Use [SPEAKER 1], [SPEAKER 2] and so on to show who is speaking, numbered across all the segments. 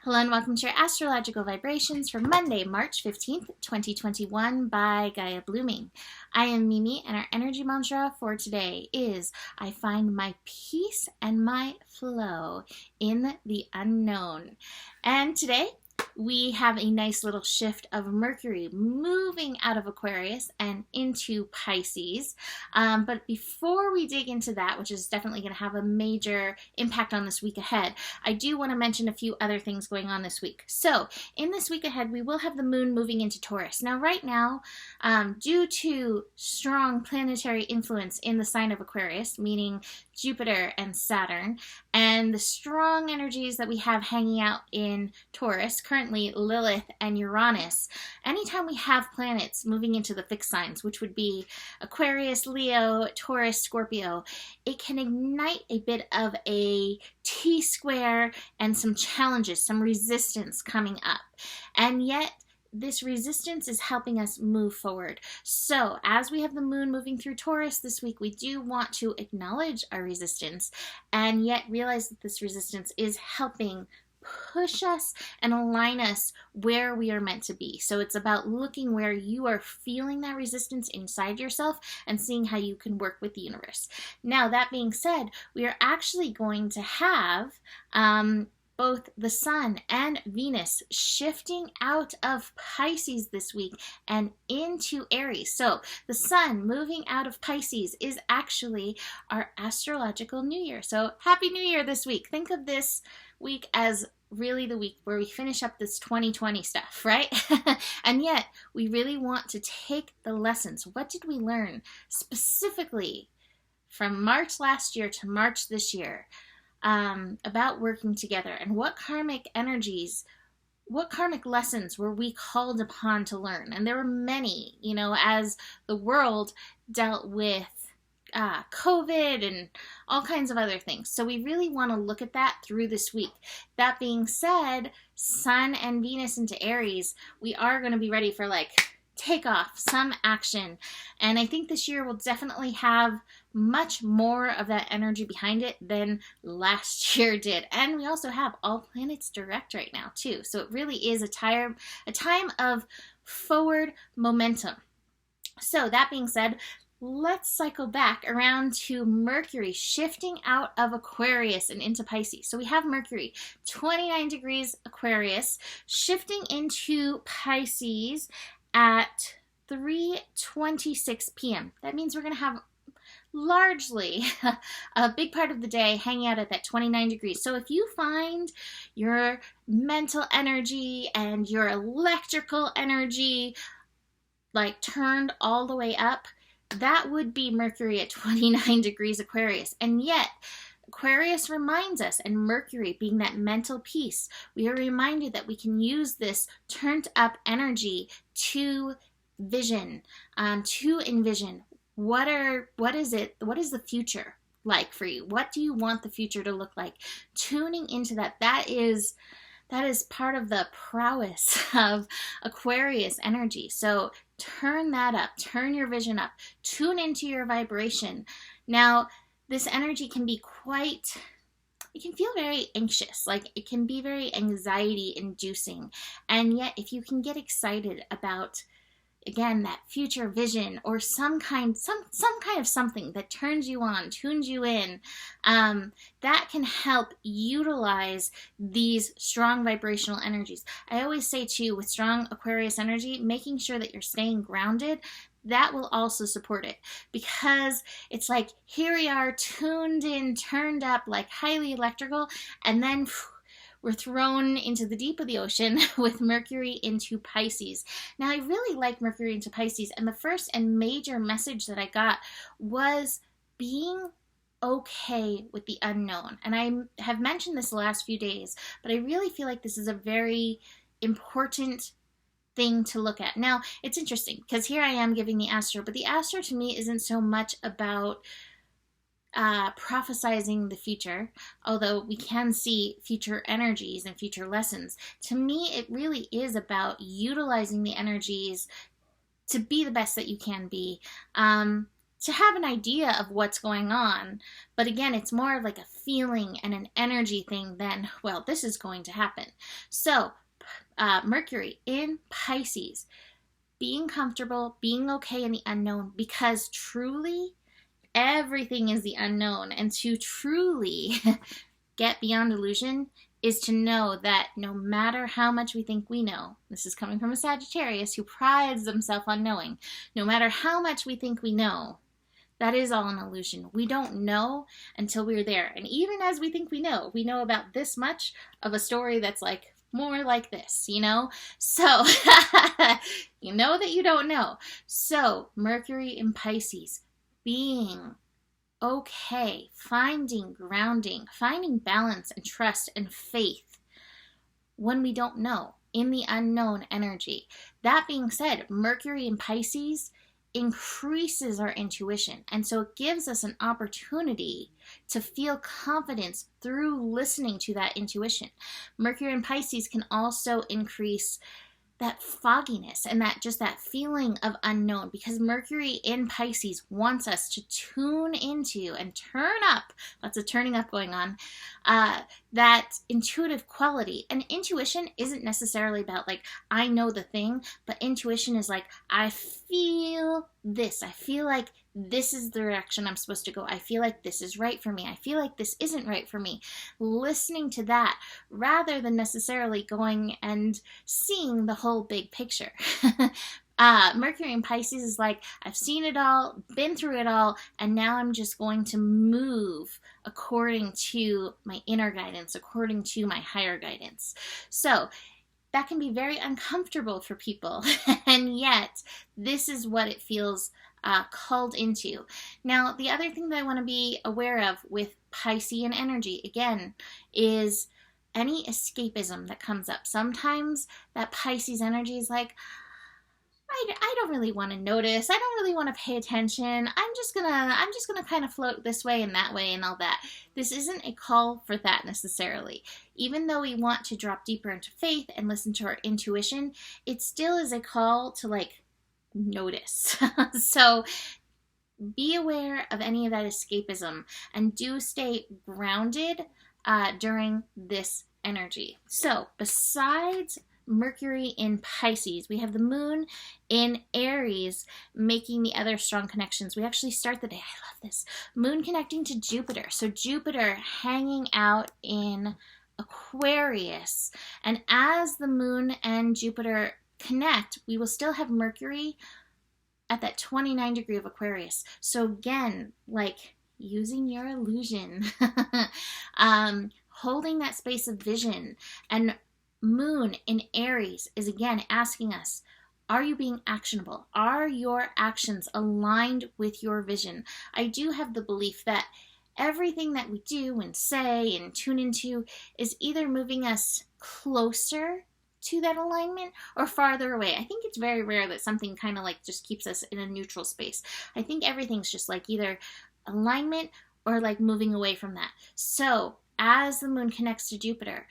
[SPEAKER 1] Hello and welcome to your astrological vibrations for Monday, March 15th, 2021 by Gaia Blooming. I am Mimi and our energy mantra for today is I find my peace and my flow in the unknown. And today we have a nice little shift of Mercury moving out of Aquarius and into Pisces. But before we dig into that, which is definitely going to have a major impact on this week ahead, I do want to mention a few other things going on this week. So in this week ahead, we will have the moon moving into Taurus. Now, right now, due to strong planetary influence in the sign of Aquarius, meaning Jupiter and Saturn, and the strong energies that we have hanging out in Taurus, currently Lilith and Uranus, anytime we have planets moving into the fixed signs, which would be Aquarius, Leo, Taurus, Scorpio, it can ignite a bit of a T-square and some challenges, some resistance coming up. And yet, this resistance is helping us move forward. So as we have the moon moving through Taurus this week, we do want to acknowledge our resistance and yet realize that this resistance is helping push us and align us where we are meant to be. So it's about looking where you are feeling that resistance inside yourself and seeing how you can work with the universe. Now, that being said, we are actually going to have both the Sun and Venus shifting out of Pisces this week and into Aries. So the Sun moving out of Pisces is actually our astrological New Year. So Happy New Year this week. Think of this week as really the week where we finish up this 2020 stuff, right? And yet we really want to take the lessons. What did we learn specifically from March last year to March this year? About working together, and what karmic energies, what karmic lessons were we called upon to learn? And there were many, as the world dealt with COVID and all kinds of other things. So we really want to look at that through this week. That being said, Sun and Venus into Aries, we are going to be ready for take off, some action. And I think this year will definitely have much more of that energy behind it than last year did. And we also have all planets direct right now too. So it really is a time of forward momentum. So that being said, let's cycle back around to Mercury shifting out of Aquarius and into Pisces. So we have Mercury, 29 degrees Aquarius, shifting into Pisces at 3:26 p.m. That means we're going to have largely a big part of the day hanging out at that 29 degrees. So if you find your mental energy and your electrical energy turned all the way up, that would be Mercury at 29 degrees Aquarius. And yet, Aquarius reminds us, and Mercury being that mental piece, we are reminded that we can use this turned up energy to vision, to envision. What is the future like for you? What do you want the future to look like? Tuning into that is part of the prowess of Aquarius energy. So turn that up, turn your vision up, tune into your vibration. Now, this energy can be it can feel very anxious, it can be very anxiety inducing. And yet if you can get excited about, again, that future vision or some kind of something that turns you on, tunes you in, that can help utilize these strong vibrational energies. I always say too, with strong Aquarius energy, making sure that you're staying grounded, that will also support it, because it's here we are tuned in, turned up, highly electrical, and then we're thrown into the deep of the ocean with Mercury into Pisces. Now, I really like Mercury into Pisces, and the first and major message that I got was being okay with the unknown. And I have mentioned this the last few days, but I really feel like this is a very important thing to look at. Now, it's interesting because here I am giving the astro, but the astro to me isn't so much about prophesizing the future, although we can see future energies and future lessons. To me, it really is about utilizing the energies to be the best that you can be, to have an idea of what's going on. But again, it's more of like a feeling and an energy thing than, well, this is going to happen. So Mercury in Pisces, being comfortable, being okay in the unknown, because truly everything is the unknown. And to truly get beyond illusion is to know that no matter how much we think we know, this is coming from a Sagittarius who prides themselves on knowing, no matter how much we think we know, that is all an illusion. We don't know until we're there. And even as we think we know about this much of a story that's like more like this, you know? So, you know that you don't know. So, Mercury in Pisces, being okay, finding grounding, finding balance and trust and faith when we don't know, in the unknown energy. That being said, Mercury in Pisces increases our intuition, and so it gives us an opportunity to feel confidence through listening to that intuition. Mercury in Pisces can also increase that fogginess and that just that feeling of unknown, because Mercury in Pisces wants us to tune into and turn up, lots of turning up going on, that intuitive quality. And intuition isn't necessarily about like, I know the thing, but intuition is like, I feel this. I feel like this is the direction I'm supposed to go. I feel like this is right for me. I feel like this isn't right for me. Listening to that rather than necessarily going and seeing the whole big picture. Mercury in Pisces is like, I've seen it all, been through it all, and now I'm just going to move according to my inner guidance, according to my higher guidance. So that can be very uncomfortable for people, and yet this is what it feels called into. Now, the other thing that I want to be aware of with Piscean energy, again, is any escapism that comes up. Sometimes that Pisces energy is like, I don't really want to notice. I don't really want to pay attention. I'm just gonna kind of float this way and that way and all that. This isn't a call for that necessarily. Even though we want to drop deeper into faith and listen to our intuition, it still is a call to like notice. So be aware of any of that escapism and do stay grounded during this energy. So besides Mercury in Pisces, we have the moon in Aries making the other strong connections. We actually start the day, I love this, moon connecting to Jupiter. So Jupiter hanging out in Aquarius. And as the moon and Jupiter connect, we will still have Mercury at that 29 degree of Aquarius. So again, like using your illusion, holding that space of vision. And moon in Aries is again asking us, are you being actionable? Are your actions aligned with your vision? I do have the belief that everything that we do and say and tune into is either moving us closer to that alignment or farther away. I think it's very rare that something kind of like just keeps us in a neutral space. I think everything's just like either alignment or like moving away from that. So as the moon connects to Jupiter,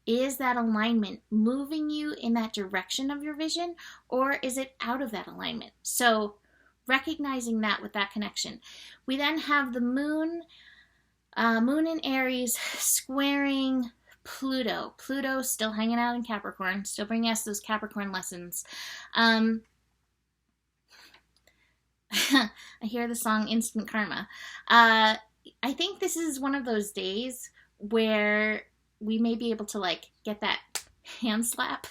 [SPEAKER 1] is that alignment moving you in that direction of your vision, or is it out of that alignment? So recognizing that with that connection. We then have the moon in Aries squaring Pluto. Pluto still hanging out in Capricorn, still bringing us those Capricorn lessons. I hear the song Instant Karma. I think this is one of those days where we may be able to like get that hand slap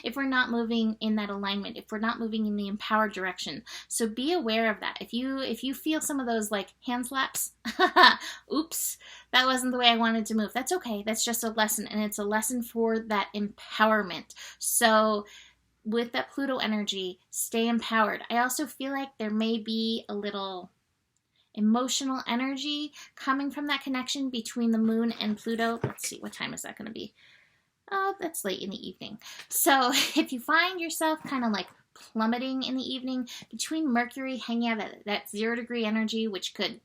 [SPEAKER 1] if we're not moving in that alignment, if we're not moving in the empowered direction. So be aware of that. If you feel some of those like hand slaps, oops, that wasn't the way I wanted to move. That's okay. That's just a lesson, and it's a lesson for that empowerment. So with that Pluto energy, stay empowered. I also feel like there may be a little emotional energy coming from that connection between the moon and Pluto. Let's see, what time is that going to be? Oh, that's late in the evening. So if you find yourself kind of like plummeting in the evening between Mercury hanging out at that 0 degree energy, which could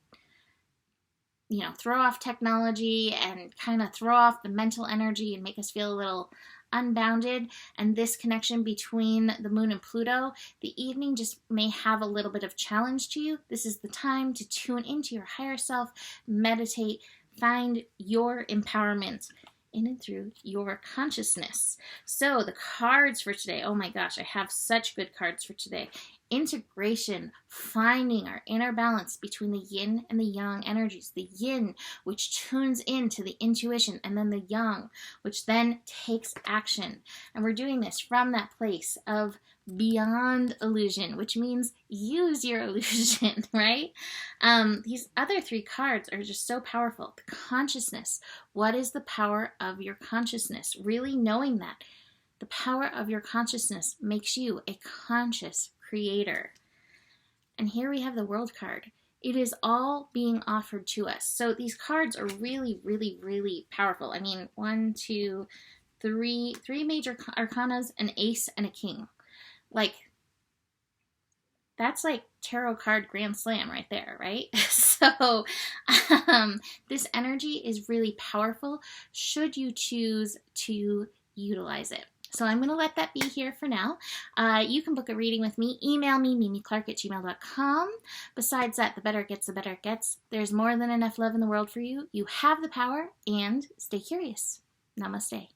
[SPEAKER 1] throw off technology and kind of throw off the mental energy and make us feel a little unbounded. And this connection between the moon and Pluto, the evening just may have a little bit of challenge to you. This is the time to tune into your higher self, meditate, find your empowerment in and through your consciousness. So the cards for today, oh my gosh, I have such good cards for today. Integration, finding our inner balance between the yin and the yang energies. The yin, which tunes into the intuition, and then the yang, which then takes action. And we're doing this from that place of beyond illusion, which means use your illusion, right? These other three cards are just so powerful. The consciousness. What is the power of your consciousness? Really knowing that. The power of your consciousness makes you a conscious creator. And here we have the World card. It is all being offered to us. So these cards are really, really, really powerful. I mean, 1, 2, 3 major arcanas, an ace, and a king. Like, that's like tarot card grand slam right there, right? So this energy is really powerful should you choose to utilize it. So I'm going to let that be here for now. You can book a reading with me. Email me, mimiclark@gmail.com. Besides that, the better it gets, the better it gets. There's more than enough love in the world for you. You have the power, and stay curious. Namaste.